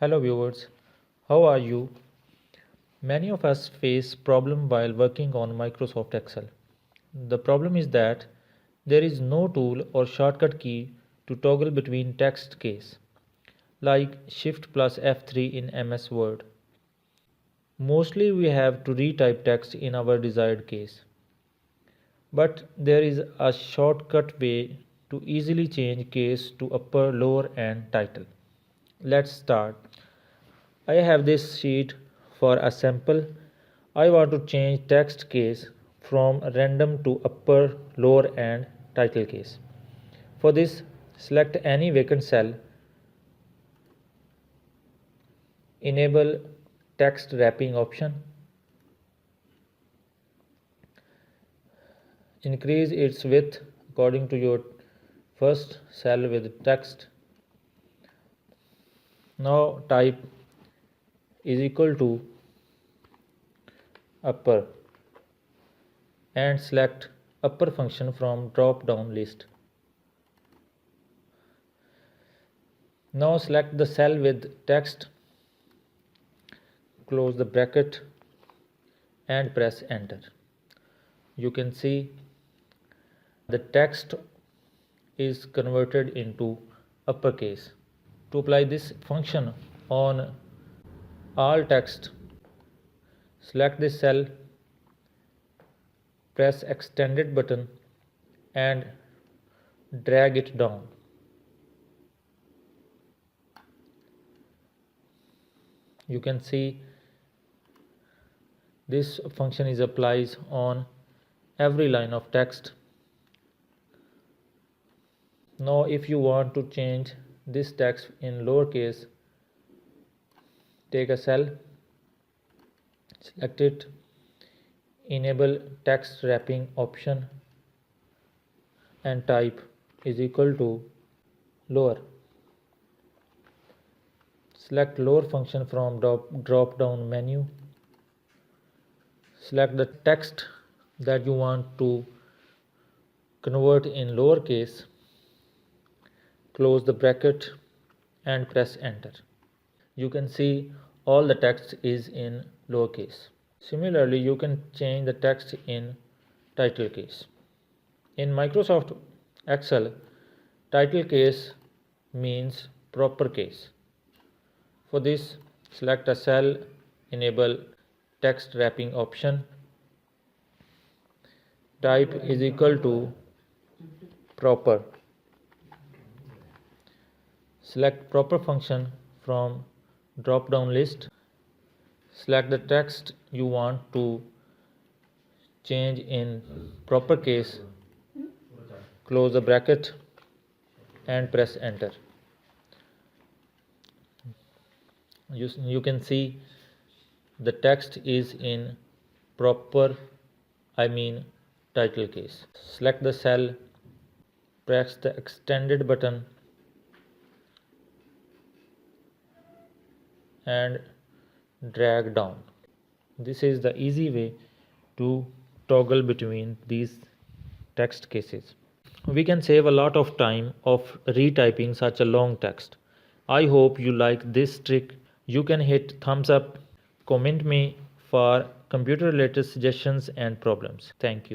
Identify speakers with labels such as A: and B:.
A: Hello viewers, how are you? Many of us face problem while working on Microsoft Excel. The problem is that there is no tool or shortcut key to toggle between text case, like Shift plus F3 in MS Word. Mostly we have to retype text in our desired case. But there is a shortcut way to easily change case to upper, lower and title. Let's start. I have this sheet for a sample. I want to change text case from random to upper, lower and title case. For this, select any vacant cell, enable text wrapping option, increase its width according to your first cell with text. Now type is equal to upper and select upper function from drop down list. Now select the cell with text, close the bracket and press enter. You can see the text is converted into uppercase. To apply this function on all text, select this cell, press extended button and drag it down. You can see this function is applies on every line of text. Now if you want to change this text in lowercase, take a cell, select it, enable text wrapping option and type is equal to lower. Select lower function from drop down menu. Select the text that you want to convert in lowercase, close the bracket and press enter. You can see all the text is in lowercase. Similarly, you can change the text in title case. In Microsoft Excel, title case means proper case. For this, select a cell, enable text wrapping option, type is equal to proper. Select proper function from drop down list. Select the text you want to change in proper case, close the bracket and press enter. You can see the text is in proper, title case. Select the cell, press the extended button and drag down. This is the easy way to toggle between these text cases. We can save a lot of time of retyping such a long text. I hope you like this trick. You can hit thumbs up, comment me for computer related suggestions and problems. Thank you.